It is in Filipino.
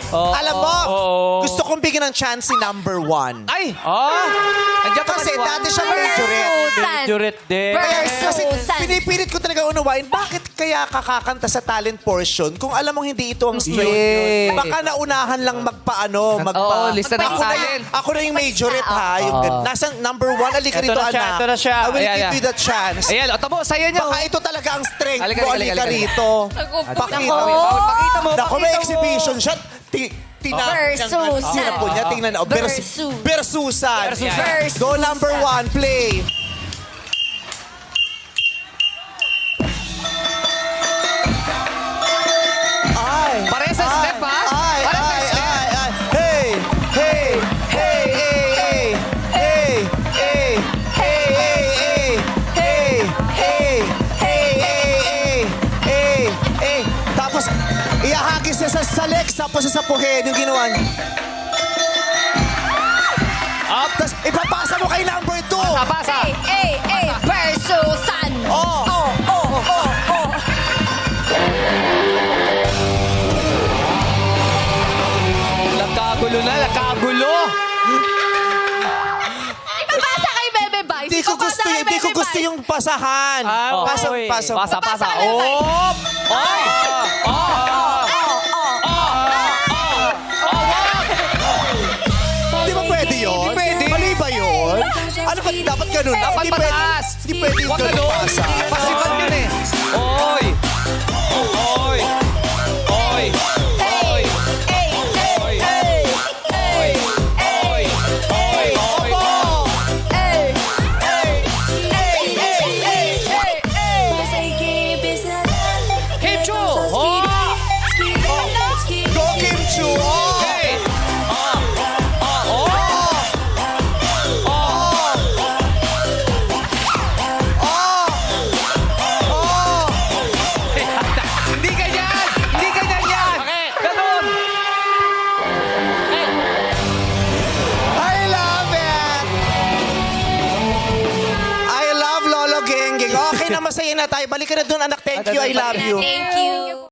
Alam mo, Oo. gusto kong bigyan ng chance si number 1. Ay! Andiyan pa Kasi ba si Juan? dati siya majorette. Susan. Majorette din. Kasi Susan. pinipilit ko talaga unawain, bakit kaya kakakanta sa talent portion kung alam mong hindi ito ang straight? Yes. Baka naunahan lang Oo, lista ng ako, talent. ako na yung majorette ha. Yung, nasa number 1, alika Ito rito, na siya, anak. ito na siya. I will Ayan, give ayan. you the chance. Ayan, o tamo, saya niya. Baka ito talaga ang strength Halika, mo. halika, Alika halika. rito. Pakita mo. Pakita mo, Naku, may pakita mo. exhibition shot. Versusan. Sinapo niya, tingnan. Oh, Versu. Versusan. Versusan. Go number 1, play. Ay. Pares sa step, ha? Ay, Pares sa ay, step. ay, ay. Hey, hey, hey, hey, hey, hey, hey, hey, hey, hey, hey, hey, hey, hey. Tapos, iahagis niya sa legs, tapos sasapuhin yung ginawa niya. Up. Tapos, ipapasa mo kay number 2. Pasa. Versusan. Oh. Nagkagulo na, nagkagulo. Ipapasa kay Bebe Vice. Hindi ko Ipapasa gusto, kay hindi ko Bebe gusto Vice. yung pasahan. Pasa. Pasa. Pasa. Op! Ay! Di ba pwede yun? Hindi pwede. Mali ba yun? Ano ba dapat ganun? Dapat Hindi pwede- mataas. Hindi pwede yung Huwag ganun ganun. pasa. Pasipan yun eh. Oy! Oy! Oy! Oy! Oy! Oy! Oy! Oy! Opo! Kim Chu! Oh! Go Kim Chu! Oh! Hey! Hindi ganyan! Hindi ganyan yan! Ganun! I love it! I love Lolo Gengging. Okay na, masaya na tayo. Balik ka na dun, anak. Thank you. I love you. Thank you.